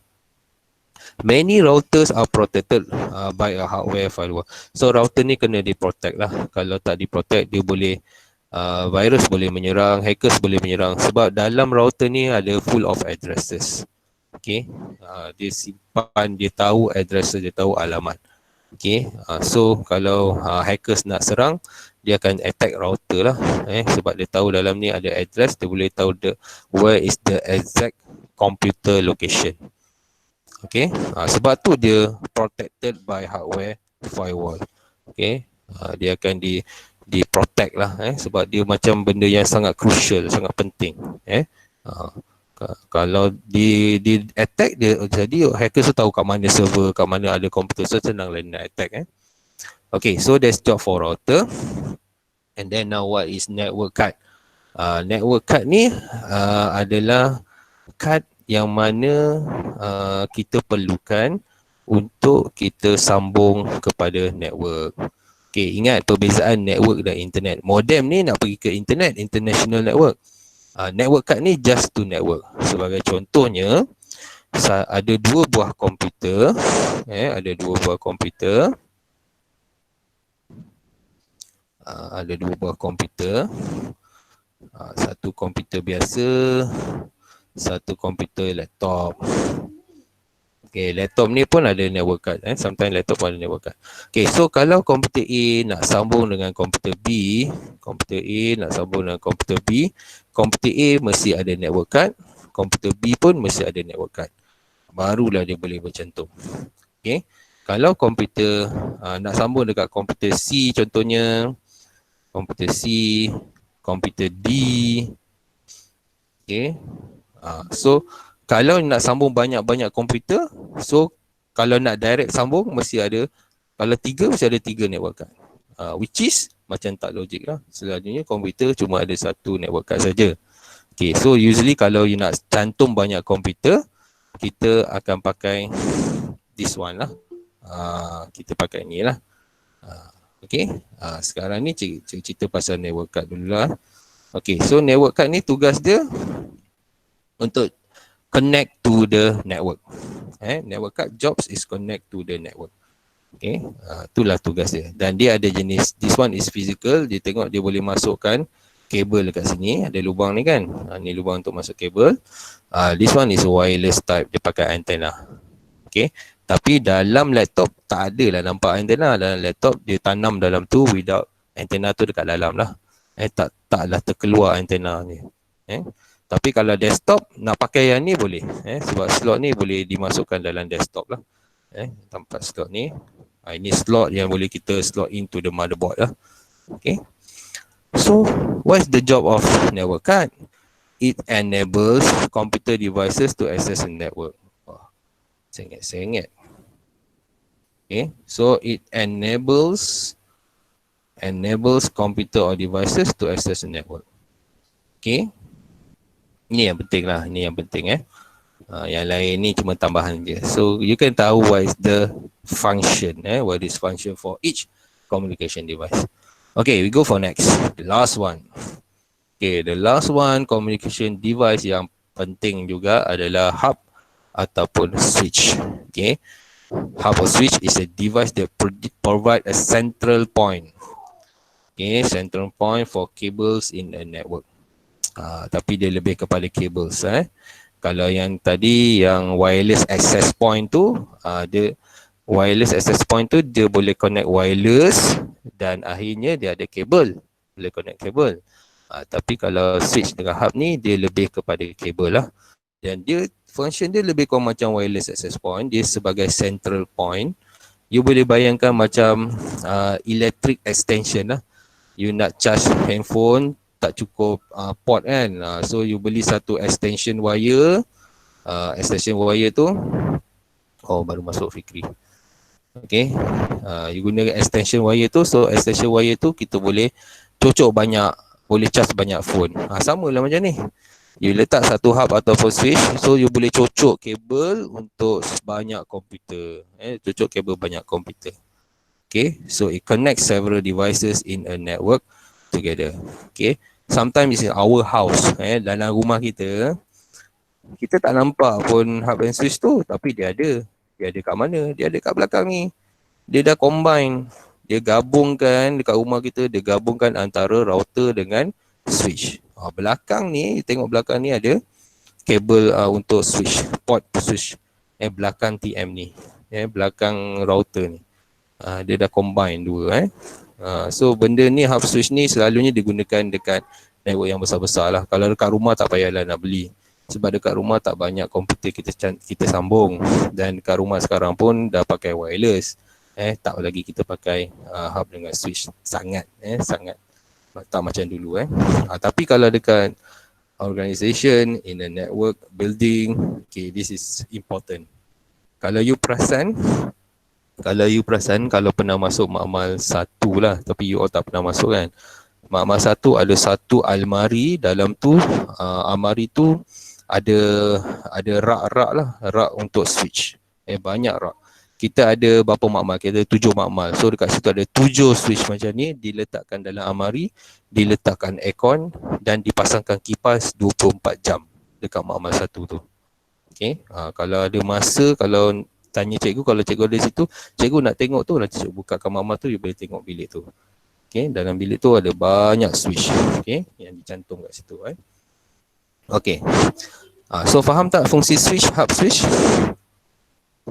Many routers are protected by a hardware firewall. So router ni kena di-protect lah. Kalau tak di-protect, dia boleh virus boleh menyerang, hackers boleh menyerang. Sebab dalam router ni ada full of addresses. Okay, dia simpan, dia tahu address, dia tahu alamat. Okay, so kalau hackers nak serang, dia akan attack router lah. Sebab dia tahu dalam ni ada address, dia boleh tahu where is the exact computer location. Okay, sebab tu dia protected by hardware firewall. Okay, dia akan di protect lah, sebab dia macam benda yang sangat crucial, sangat penting. Kalau di attack dia, jadi hacker tu tahu kat mana server, kat mana ada komputer, so senang lah nak attack. Okay, so that's job for router. And then now what is network card? Network card ni adalah card yang mana kita perlukan untuk kita sambung kepada network. Okay, ingat perbezaan network dan internet. Modem ni nak pergi ke internet, international network. Network card ni just to network. Sebagai contohnya, ada dua buah komputer. Ada dua buah komputer. Ada dua buah komputer. Satu komputer biasa, satu komputer laptop. Okay, laptop ni pun ada network card. Sometimes laptop pun ada network card. Okay, so kalau komputer A nak sambung dengan komputer B, komputer A nak sambung dengan komputer B, komputer A mesti ada network card, komputer B pun mesti ada network card. Barulah dia boleh bercantum. Okay, kalau komputer nak sambung dekat komputer C contohnya, komputer C, komputer D. Okay, so kalau nak sambung banyak-banyak komputer, so kalau nak direct sambung mesti ada, kalau tiga mesti ada tiga network card. Which is macam tak logik lah. Selalunya komputer cuma ada satu network card saja. Okay, so usually kalau you nak cantum banyak komputer, kita akan pakai this one lah. Kita pakai ni lah. Okay, sekarang ni cerita pasal network card dulu lah. Okay, so network card ni tugas dia untuk connect to the network. Network card jobs is connect to the network. Okay, itulah tugas dia. Dan dia ada jenis, this one is physical, dia tengok dia boleh masukkan kabel dekat sini, ada lubang ni kan. Ni lubang untuk masuk kabel. This one is wireless type, dia pakai antena. Okay. Tapi dalam laptop tak ada lah nampak antena. Dalam laptop dia tanam dalam tu without antena tu dekat dalam lah. Taklah terkeluar antena ni. Tapi kalau desktop nak pakai yang ni boleh. Sebab slot ni boleh dimasukkan dalam desktop lah. Tempat slot ni. Ini slot yang boleh kita slot into the motherboard lah. Okay. So, what's the job of network card? It enables computer devices to access the network. Sengit. Okay, so it enables computer or devices to access the network. Okay, ni yang penting lah, ni yang penting yang lain ni cuma tambahan je. So you can tahu what is the function, what is function for each communication device. Okay, we go for next, the last one. Okay, the last one communication device yang penting juga adalah hub ataupun switch. Okay, hub or switch is a device that provide a central point. Okay, central point for cables in a network. Tapi dia lebih kepada cables. Kalau yang tadi yang wireless access point tu, dia wireless access point tu dia boleh connect wireless dan akhirnya dia ada kabel, boleh connect kabel. Tapi kalau switch dengan hub ni dia lebih kepada kabel lah. Dan dia function dia lebih kurang macam wireless access point. Dia sebagai central point. You boleh bayangkan macam electric extension lah. You nak charge handphone tak cukup port kan. So you beli satu extension wire. Extension wire tu baru masuk Fikri. Okay, you guna extension wire tu. So extension wire tu kita boleh cocok banyak, boleh charge banyak phone. Sama lah macam ni. You letak satu hub ataupun switch, so you boleh cocok kabel untuk banyak komputer. Cocok kabel banyak komputer. Okay, so it connects several devices in a network together. Okay, sometimes it's in our house. Dalam rumah kita tak nampak pun hub and switch tu, tapi dia ada. Dia ada kat mana? Dia ada kat belakang ni. Dia dah combine. Dia gabungkan dekat rumah kita, dia gabungkan antara router dengan switch. Belakang ni, tengok belakang ni ada kabel untuk switch, port switch. Belakang TM ni. Belakang router ni. Dia dah combine dua. So benda ni, hub switch ni selalunya digunakan dekat network yang besar-besar lah. Kalau dekat rumah tak payahlah nak beli. Sebab dekat rumah tak banyak komputer kita sambung. Dan dekat rumah sekarang pun dah pakai wireless. Tak lagi kita pakai hub dengan switch. Sangat tak macam dulu. Tapi kalau dekat organisation, in a network, building, okay, this is important. Kalau you perasan, kalau pernah masuk makmal 1 lah, tapi you all tak pernah masuk kan. Makmal 1 ada satu almari, dalam tu almari tu ada rak-rak lah, rak untuk switch. Banyak rak. Kita ada berapa makmal? Kita ada 7 makmal. So dekat situ ada 7 switch macam ni diletakkan dalam almari, diletakkan aircon dan dipasangkan kipas 24 jam dekat makmal 1 tu. Okay. Kalau ada masa, kalau tanya cikgu, kalau cikgu ada situ, cikgu nak tengok tu, nanti cikgu bukakan makmal tu, you boleh tengok bilik tu. Okay. Dalam bilik tu ada banyak switch. Okay. Yang dicantum kat situ. Okay. So faham tak fungsi switch, hub switch?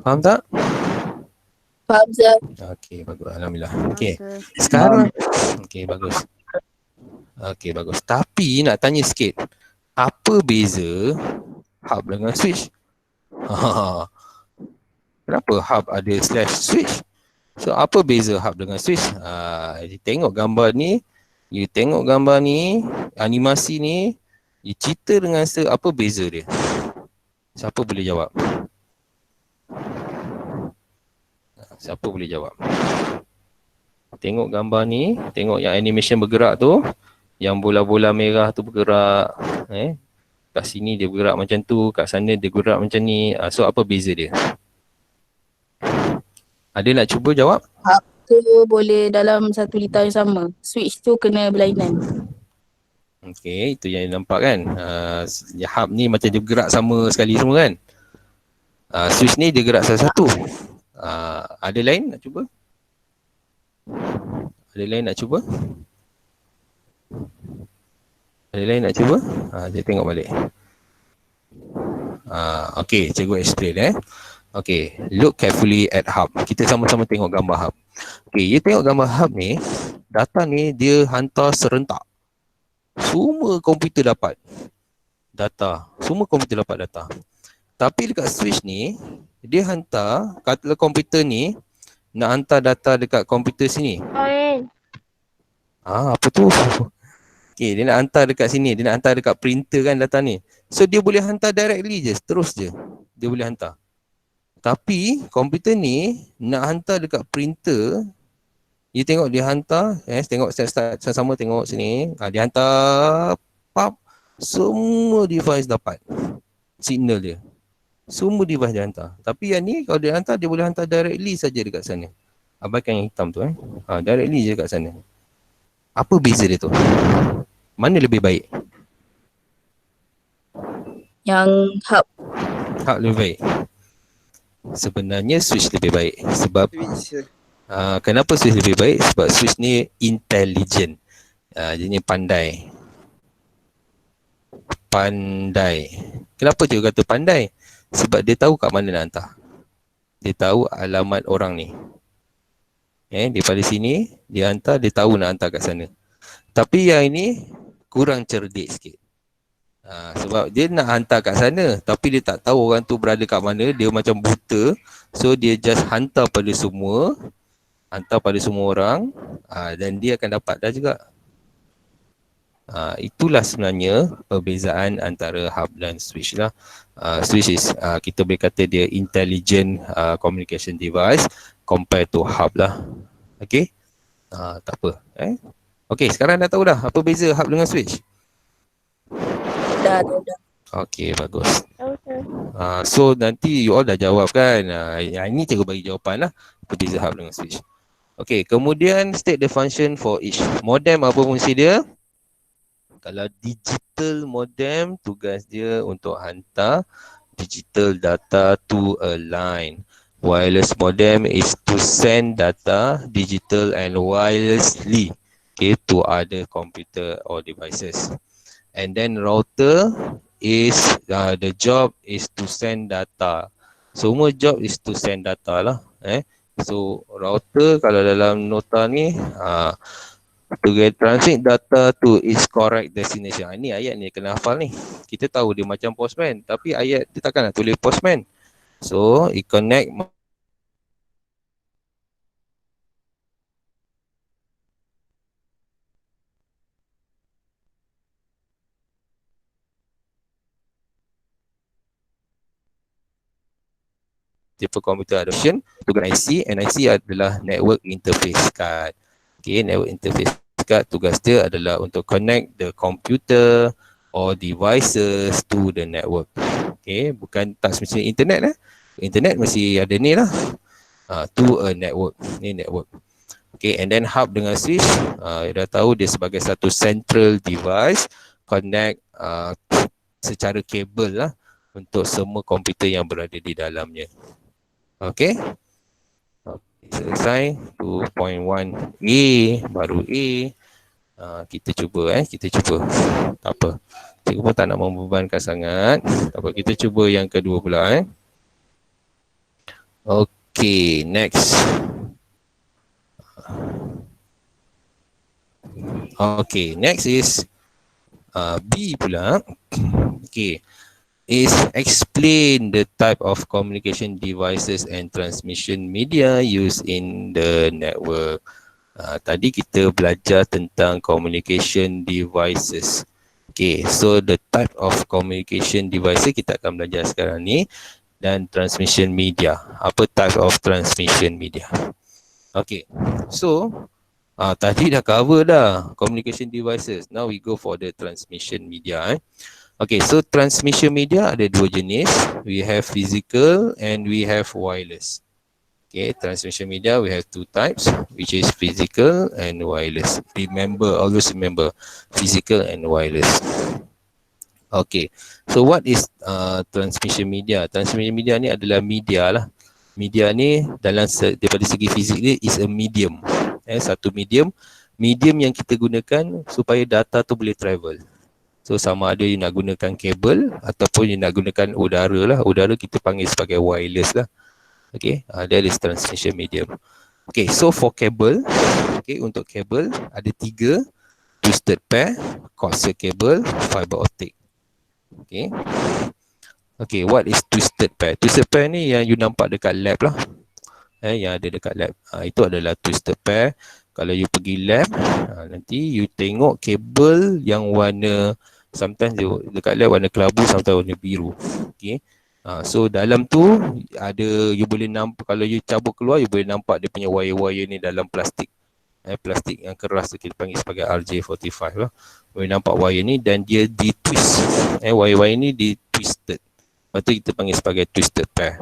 Faham tak? Faham, sir. Okey, bagus. Alhamdulillah. Okey. Sekarang okey, bagus. Okey, bagus. Tapi nak tanya sikit. Apa beza hub dengan switch? Kenapa hub ada slash switch? So apa beza hub dengan switch? Tengok gambar ni, you tengok gambar ni, animasi ni, you cerita dengan apa beza dia? Siapa boleh jawab? Siapa boleh jawab? Tengok gambar ni, tengok yang animation bergerak tu, yang bola-bola merah tu bergerak, kat sini dia bergerak macam tu, kat sana dia bergerak macam ni. So apa beza dia? Ada nak cuba jawab? Hub tu boleh dalam satu litar yang sama. Switch tu kena berlainan. Okey, itu yang nampak kan. Hub ni macam dia bergerak sama sekali semua kan. Switch ni dia gerak satu-satu. Ada lain nak cuba? Ada lain nak cuba? Ada lain nak cuba? Dia tengok balik. Okay, cikgu explain Okay, look carefully at hub. Kita sama-sama tengok gambar hub. Okay, you tengok gambar hub ni, data ni dia hantar serentak. Semua komputer dapat data. Semua komputer dapat data. Tapi dekat switch ni, dia hantar, katakanlah komputer ni nak hantar data dekat komputer sini. Apa tu? Okay, dia nak hantar dekat sini. Dia nak hantar dekat printer kan data ni. So, dia boleh hantar directly je. Terus je. Dia boleh hantar. Tapi, komputer ni nak hantar dekat printer. You tengok dia hantar. Tengok start sama-sama tengok sini. Dia hantar. Pap. Semua device dapat signal dia. Semua device dia hantar. Tapi yang ni, kalau dia hantar, dia boleh hantar directly saja dekat sana. Abaikan yang hitam tu. Directly je dekat sana. Apa beza dia tu? Mana lebih baik? Yang hub. Hub lebih baik. Sebenarnya switch lebih baik. Sebab kenapa switch lebih baik? Sebab switch ni intelligent. Jadinya pandai. Pandai. Kenapa cikgu kata pandai? Sebab dia tahu kat mana nak hantar. Dia tahu alamat orang ni. Daripada sini, dia hantar, dia tahu nak hantar kat sana. Tapi yang ini kurang cerdik sikit. Sebab dia nak hantar kat sana, tapi dia tak tahu orang tu berada kat mana, dia macam buta. So dia just hantar pada semua, hantar pada semua orang, dan dia akan dapat dah juga. Itulah sebenarnya perbezaan antara hub dan switch lah. Switch is, kita boleh kata dia intelligent communication device compare to hub lah. Okay, tak apa. Okay, sekarang dah tahu dah apa beza hub dengan switch? Dah. Okay, bagus. So nanti you all dah jawab kan. Yang ini cikgu bagi jawapan lah. Apa beza hub dengan switch. Okay, kemudian state the function for each. Modem apa fungsi dia? Kalau digital modem, tugas dia untuk hantar digital data to a line. Wireless modem is to send data digital and wirelessly, okay, to other computer or devices. And then router is the job is to send data. Semua job is to send data lah. So router kalau dalam nota ni to get transmit data to its correct destination. Ini ayat ni kena hafal ni. Kita tahu dia macam postman, tapi ayat dia takkan nak tulis postman. So it connect multiple computer adoption to NIC. NIC adalah network interface card. Okay, network interface card tugas dia adalah untuk connect the computer or devices to the network. Okay, bukan transmission internet Internet masih ada ni lah. To a network. Ni network. Okay, and then hub dengan switch, dah tahu dia sebagai satu central device connect secara kabel lah untuk semua komputer yang berada di dalamnya. Okay. Selesai 2.1A, baru A. Kita cuba kita cuba. Tak apa. Cikgu pun tak nak membebankan sangat. Tak apa, kita cuba yang kedua pula Okay, next. Okay, next is B pula. Okay. Is explain the type of communication devices and transmission media used in the network. Tadi kita belajar tentang communication devices. Okay, so the type of communication devices kita akan belajar sekarang ni, dan transmission media. Apa type of transmission media? Okay, so tadi dah cover dah communication devices. Now we go for the transmission media. Okay, so transmission media ada dua jenis. We have physical and we have wireless. Okay, transmission media we have two types, which is physical and wireless. Remember, always remember, physical and wireless. Okay, so what is transmission media? Transmission media ni adalah media lah. Media ni dalam daripada segi fizik dia is a medium. Satu medium yang kita gunakan supaya data tu boleh travel. So sama ada you nak gunakan kabel ataupun you nak gunakan udara lah. Udara kita panggil sebagai wireless lah. Okay, that is transmission medium. Okay, so for kabel, okay, untuk kabel ada 3: twisted pair, coaxial cable, fiber optic. Okay. Okay, what is twisted pair? Twisted pair ni yang you nampak dekat lab lah. Yang ada dekat lab. Itu adalah twisted pair. Kalau you pergi lab, nanti you tengok kabel yang warna, sometimes dekat lab warna kelabu, sometimes warna biru. Okay. So dalam tu ada, you boleh nampak, kalau you cabut keluar, you boleh nampak dia punya wire-wire ni dalam plastik. Plastik yang keras tu kita panggil sebagai RJ45 lah. Boleh nampak wire ni dan dia di-twist. Wire-wire ni di-twisted. Lepas tu kita panggil sebagai twisted pair.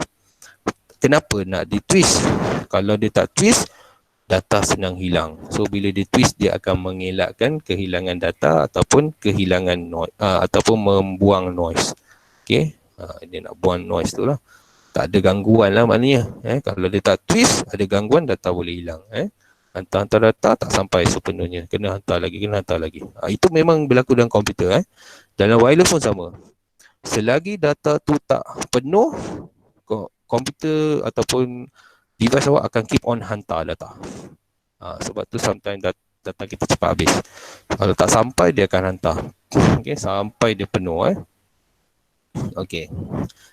Kenapa nak di-twist? Kalau dia tak twist, data senang hilang. So bila dia twist, dia akan mengelakkan kehilangan data ataupun kehilangan noise, ataupun membuang noise. Okay. Dia nak buang noise tu lah. Tak ada gangguan lah maknanya. Kalau dia tak twist, ada gangguan, data boleh hilang. Hantar data tak sampai sepenuhnya. Kena hantar lagi. Itu memang berlaku dalam komputer. Dalam wireless pun sama. Selagi data tu tak penuh, komputer ataupun device awak akan keep on hantar data. Sebab tu sometimes data kita cepat habis. Kalau tak sampai, dia akan hantar. Okay, sampai dia penuh. Okay.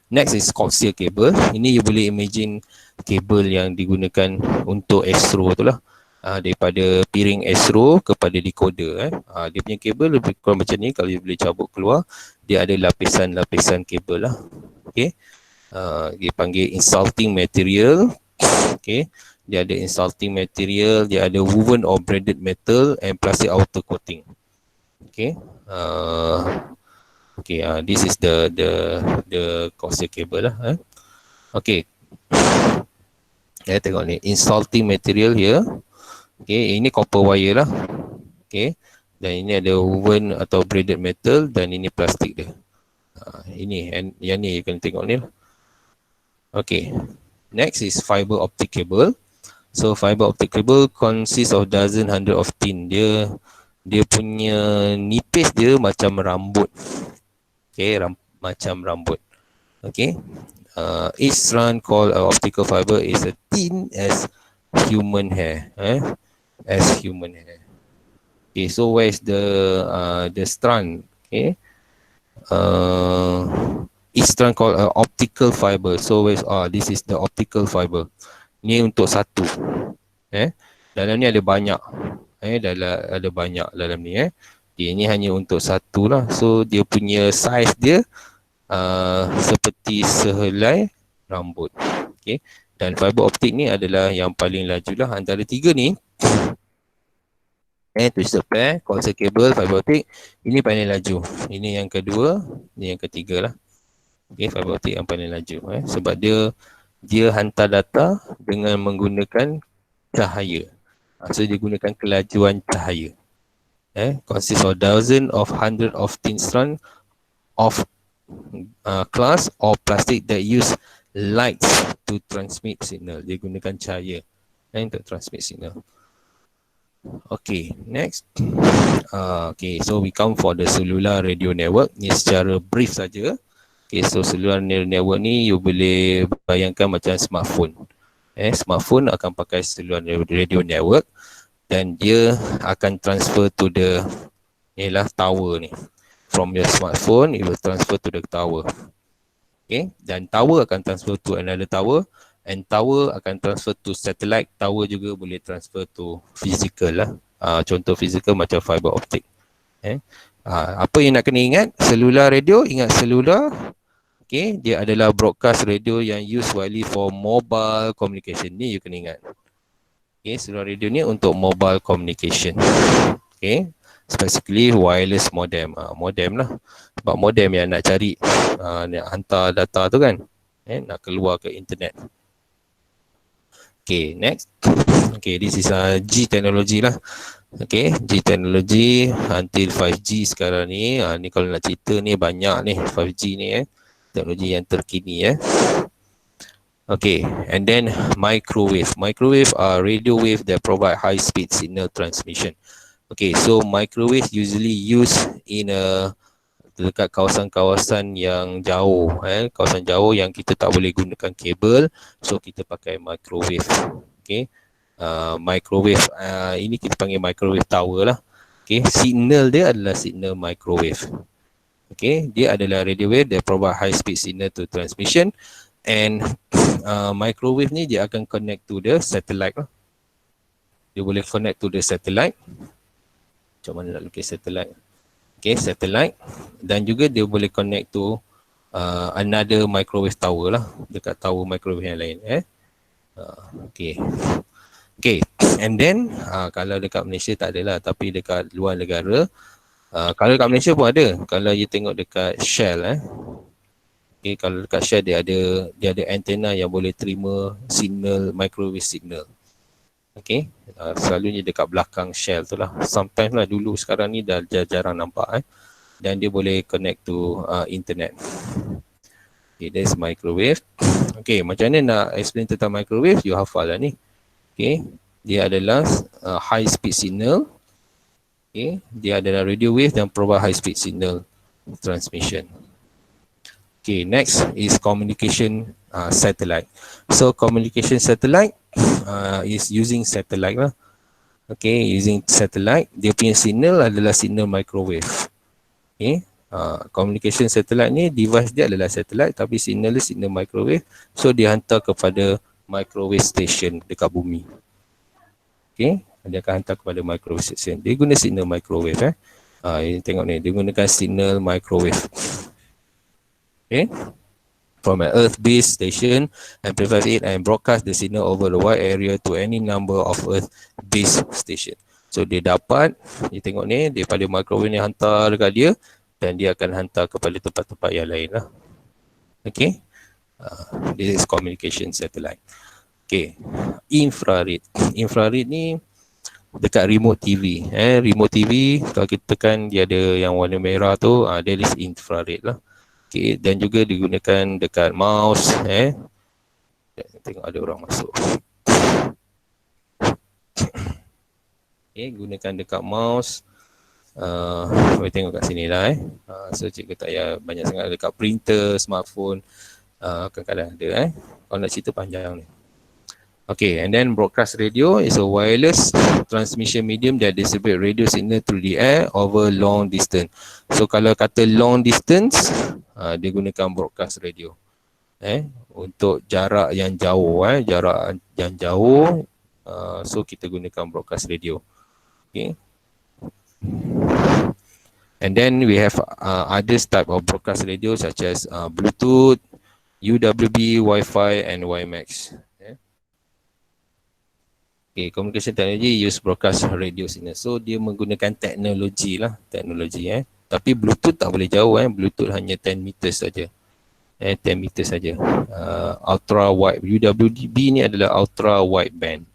Next is coaxial cable. Ini you boleh imagine kabel yang digunakan untuk astro tu lah. Daripada piring astro kepada decoder. Dia punya kabel lebih kurang macam ni. Kalau you boleh cabut keluar, dia ada lapisan-lapisan kabel lah. Okay. Dia panggil insulting material. Okay. Dia ada insulting material, dia ada woven or braided metal and plastic outer coating. Okay. Okay, this is the coaxial cable lah. Okay. Tengok ni, insulting material here. Okay, ini copper wire lah. Okay. Dan ini ada woven atau braided metal dan ini plastik dia. Ini, yang ni you kena tengok ni lah. Okay. Next is fiber optic cable. So fiber optic cable consists of dozen, hundred of thin. Dia punya nipis dia macam rambut. Okay, macam rambut. Okay. Each strand called optical fiber is as thin as human hair. As human hair. Okay, so where is the strand? Okay. Each strand called optical fiber. So where is, this is the optical fiber. Ni untuk satu. Dalam ni ada banyak. Ada banyak dalam ni. Dia ni hanya untuk satu lah. So dia punya size dia seperti sehelai rambut. Okay. Dan fiber optik ni adalah yang paling laju lah. Antara tiga ni, twisted pair, coaxial cable, fiber optik, ini paling laju. Ini yang kedua, ini yang ketiga lah. Okay, fiber optik yang paling laju. Sebab dia hantar data dengan menggunakan cahaya. So dia gunakan kelajuan cahaya. Consists of dozen of hundred of thin strand of glass or plastic that use lights to transmit signal. Dia gunakan cahaya untuk transmit signal. Okay, next. Okay, so we come for the cellular radio network. Ni secara brief saja. Okay, so cellular network ni you boleh bayangkan macam smartphone. Smartphone akan pakai cellular radio network dan dia akan transfer to the tower ni. From your smartphone, it will transfer to the tower. Okay, dan tower akan transfer to another tower and tower akan transfer to satellite. Tower juga boleh transfer to physical lah. Contoh physical macam fiber optic. Apa yang nak kena ingat? Cellular radio, ingat cellular. Okay, dia adalah broadcast radio yang used widely for mobile communication. Ni you kena ingat. Okay, cellular radio ni untuk mobile communication. Okay, specifically wireless modem. Modem lah. Sebab modem yang nak cari, nak hantar data tu kan. Nak keluar ke internet. Okay, next. Okay, this is G technology lah. Okay, G technology until 5G sekarang ni. Ni kalau nak cerita ni banyak ni 5G ni teknologi yang terkini Okay, and then microwave. Microwave are radio wave that provide high speed signal transmission. Okay, so microwave usually used in a dekat kawasan-kawasan yang jauh, kawasan jauh yang kita tak boleh gunakan kabel, so kita pakai microwave. Okay, microwave ini kita panggil microwave tower lah. Okay, signal dia adalah signal microwave. Okay, dia adalah radio wave, dia provide high speed signal to transmission, and microwave ni dia akan connect to the satellite lah. Dia boleh connect to the satellite. Macam mana nak lukis satellite? Okay, satellite, dan juga dia boleh connect to another microwave tower lah, dekat tower microwave yang lain. Okay, and then kalau dekat Malaysia tak adalah, tapi dekat luar negara, kalau dekat Malaysia pun ada. Kalau you tengok dekat Shell, okay, kalau dekat Shell dia ada antena yang boleh terima signal, microwave signal. Okay, selalunya dekat belakang Shell tu lah. Sometimes lah, dulu, sekarang ni dah jarang nampak. Dan dia boleh connect to internet. Okay, that's microwave. Okay, macam mana nak explain tentang microwave? You hafal lah ni. Okay, dia adalah high speed signal. Okay, dia adalah radio wave dan provide high speed signal transmission. Okay, next is communication satellite. So communication satellite is using satellite lah. Okay, using satellite, dia punya signal adalah signal microwave. Okay, communication satellite ni device dia adalah satellite, tapi signal dia signal microwave. So dia hantar kepada microwave station dekat bumi. Okay, dia akan hantar kepada microwave station. Dia guna signal microwave. Tengok ni, dia gunakan signal microwave. Okay, from an earth-based station, amplify it and broadcast the signal over the wide area to any number of earth-based station. So dia dapat, you tengok ni, daripada microwave ni hantar dekat dia, dan dia akan hantar kepada tempat-tempat yang lain lah. Okay, this is communication satellite. Okay, infrared. Infrared ni dekat remote TV. Remote TV, kalau kita tekan, dia ada yang warna merah tu, dia is infrared lah. Okay, dan juga digunakan dekat mouse. Tengok ada orang masuk. Okay, gunakan dekat mouse. Boleh tengok kat sini lah. So cikgu tak payah banyak sangat dekat printer, smartphone. Kadang-kadang ada. Kalau nak cerita panjang ni. Okay, and then broadcast radio is a wireless transmission medium that distribute radio signal through the air over long distance. So kalau kata long distance, dia gunakan broadcast radio. Untuk jarak yang jauh, jarak yang jauh, so kita gunakan broadcast radio. Okay. And then we have other type of broadcast radio such as Bluetooth, UWB, Wi-Fi and WiMAX. Okay, communication technology use broadcast radio signal. So dia menggunakan teknologi lah, teknologi. Tapi Bluetooth tak boleh jauh. Bluetooth hanya 10 meters saja. 10 meters saja. Ultra wide, UWB ni adalah ultra wide band.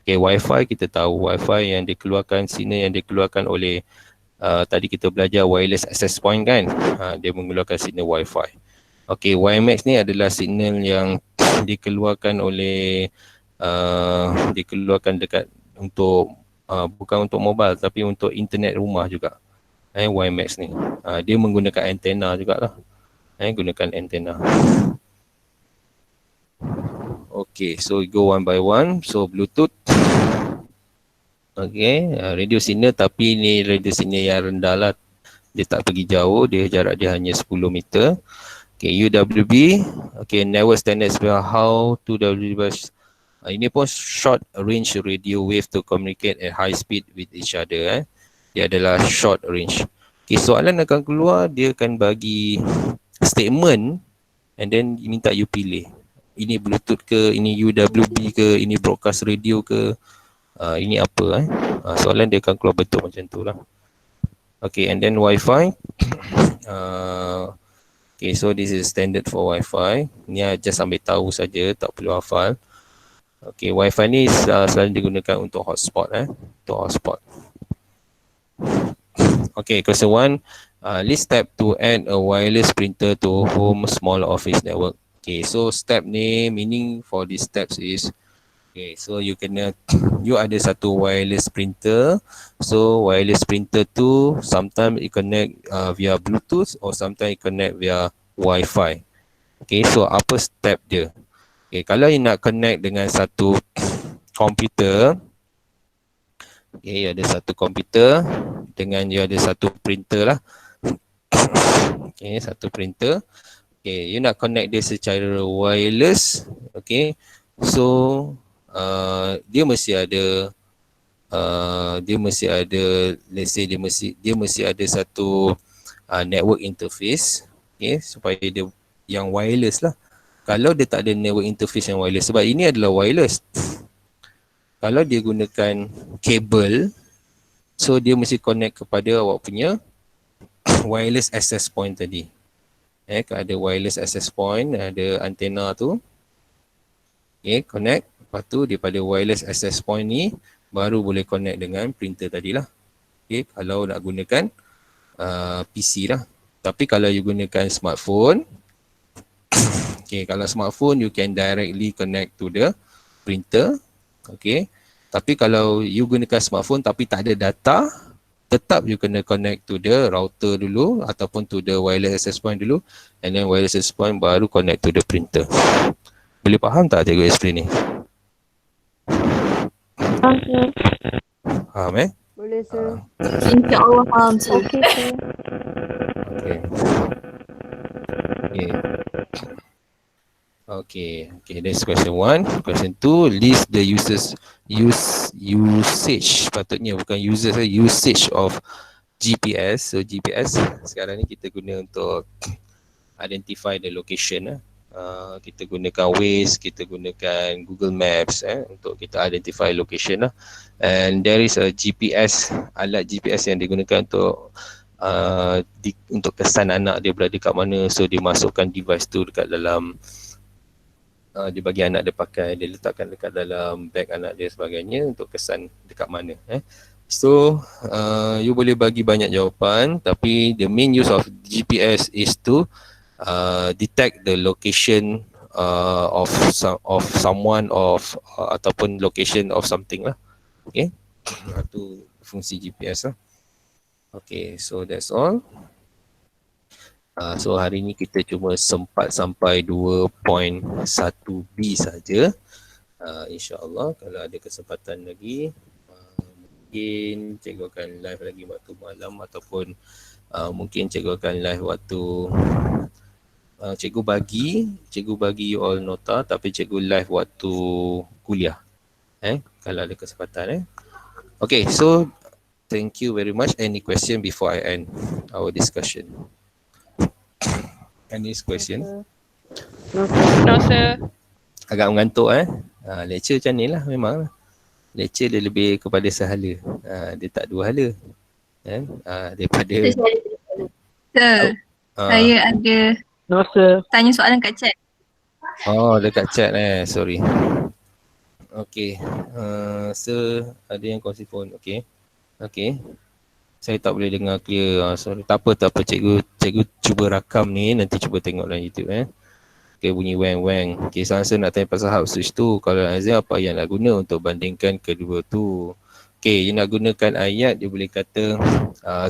Okay, Wi-Fi kita tahu, Wi-Fi yang dikeluarkan, signal yang dikeluarkan oleh tadi kita belajar wireless access point kan. Dia mengeluarkan signal Wi-Fi. Okay, WiMAX ni adalah signal yang dikeluarkan oleh dikeluarkan dekat untuk bukan untuk mobile tapi untuk internet rumah juga. WiMAX ni dia menggunakan antena jugalah. Gunakan antena. Okay, so we go one by one. So Bluetooth. Okay, radio signal, tapi ni radio signal yang rendah lah. Dia tak pergi jauh, dia jarak dia hanya 10 meter. Okay, UWB. Okay, Network Standard Specify how to device. Ini pun short range radio wave to communicate at high speed with each other. Dia adalah short range. Okay, soalan akan keluar, dia akan bagi statement and then minta you pilih. Ini Bluetooth ke, ini UWB ke, ini broadcast radio ke, ini apa. Soalan dia akan keluar betul macam tu lah. Okay, and then Wi-Fi. Okay, so this is standard for Wi-Fi. Ni just ambil tahu saja, tak perlu hafal. Okay, Wi-Fi ni selalu digunakan untuk hotspot. Untuk hotspot. Okay, question 1. List step to add a wireless printer to home small office network. Okay, so step ni, meaning for these steps is Okay, so you ada satu wireless printer. So wireless printer tu sometimes it connect via Bluetooth or sometimes it connect via Wi-Fi. Okay, so apa step dia? Okay, kalau you nak connect dengan satu komputer, okay, you ada satu komputer dengan you ada satu printer lah. Okay, satu printer. Okay, you nak connect dia secara wireless. Okay, so dia mesti ada let's say dia mesti ada satu network interface, okay, supaya dia yang wireless lah. Kalau dia tak ada network interface yang wireless, sebab ini adalah wireless, kalau dia gunakan kabel, so dia mesti connect kepada awak punya wireless access point tadi. Kalau ada wireless access point, ada antena tu, okay, connect. Lepas tu daripada wireless access point ni baru boleh connect dengan printer tadilah. Okay, kalau nak gunakan PC lah. Tapi kalau you gunakan smartphone, okay, kalau smartphone you can directly connect to the printer. Okay, tapi kalau you gunakan smartphone tapi tak ada data, tetap you kena connect to the router dulu ataupun to the wireless access point dulu, and then wireless access point baru connect to the printer. Boleh faham tak cikgu explain ni? Okay. Faham Boleh sir. InsyaAllah faham sir. Okay sir. Okay. Okay. Okay, that's question 1. Question 2, list the usage, patutnya bukan users, usage of GPS. So GPS sekarang ni kita guna untuk identify the location. Kita gunakan Waze, kita gunakan Google Maps untuk kita identify location lah. And there is a GPS, alat GPS yang digunakan untuk kesan anak dia berada kat mana. So dia masukkan device tu dekat dalam, dia bagi anak dia pakai, dia letakkan dekat dalam beg anak dia sebagainya untuk kesan dekat mana. So you boleh bagi banyak jawapan, tapi the main use of GPS is to detect the location of someone ataupun location of something lah. Okay, itu fungsi GPS lah. Okay, so that's all. So hari ni kita cuma sempat sampai 2.1B saja. InsyaAllah kalau ada kesempatan lagi, mungkin cikgu akan live lagi waktu malam, ataupun mungkin cikgu akan live waktu cikgu bagi you all nota, tapi cikgu live waktu kuliah. Kalau ada kesempatan. Okay, so thank you very much. Any question before I end our discussion? Any question? No, sir. Agak mengantuk lecture macam ni lah memang. Lecture dia lebih kepada sehala. Dia tak dua hala. Daripada Sir, saya ada No sir. tanya soalan kat chat. Oh, dekat chat sorry. Okay. Sir, ada yang kongsi phone. Okay. Saya tak boleh dengar clear. Sorry. Tak apa. Cikgu cuba rakam ni. Nanti cuba tengok dalam YouTube. Okay, bunyi wang. Okay, saya nak tanya pasal hub switch tu. Kalau Azim, apa yang nak guna untuk bandingkan kedua tu? Okay, you nak gunakan ayat, dia boleh kata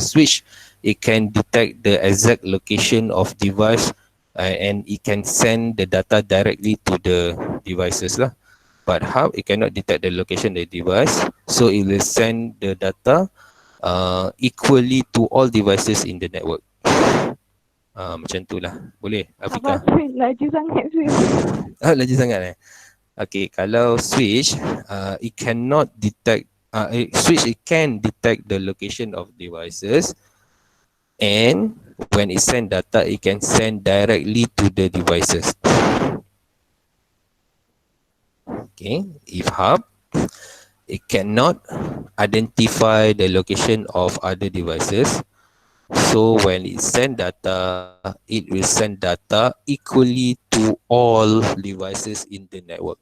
switch, it can detect the exact location of device and it can send the data directly to the devices lah. But hub, it cannot detect the location of the device, so it will send the data equally to all devices in the network. Macam tu lah. Boleh, Afika? Laju sangat sir. Laju sangat Okay, kalau switch, it cannot detect, switch it can detect the location of devices, and when it send data, it can send directly to the devices. Okay, if hub, it cannot identify the location of other devices. So when it send data, it will send data equally to all devices in the network.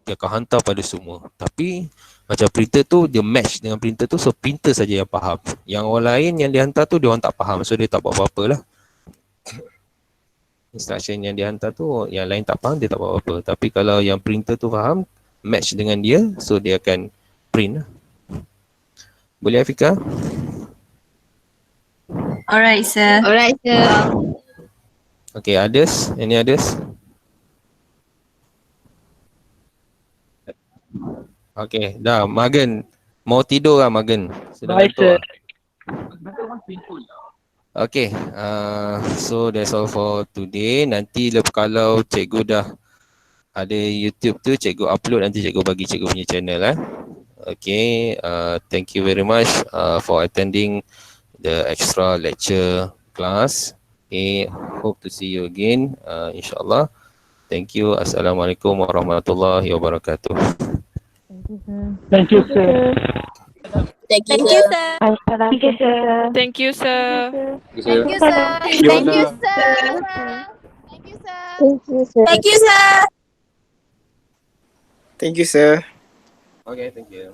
Dia akan hantar pada semua. Tapi macam printer tu, dia match dengan printer tu, so printer saja yang faham. Yang orang lain yang dia hantar tu, dia orang tak faham. So dia tak buat apa-apa lah. instruction yang dia hantar tu yang lain tak faham, dia tak buat apa-apa. Tapi kalau yang printer tu faham, match dengan dia, so dia akan print lah. Boleh Afika? Alright, sir. Alright, sir. Okay, others? Any others? Okay, dah. Magen, mau tidur lah Magen. Sudah Baik, ngantuk sir. lah. Okay, so that's all for today. Nanti kalau cikgu dah ada YouTube tu, cikgu upload, nanti cikgu bagi cikgu punya channel Okay, thank you very much for attending the extra lecture class. Okay, hope to see you again, insyaAllah. Thank you. Assalamualaikum warahmatullahi wabarakatuh. Thank you, sir. Thank you, sir. Thank you, sir. Thank you, sir. Thank you, sir. Thank you, sir. Thank you, sir. Thank you, sir. Thank you, sir. Thank you, sir. Okay, thank you.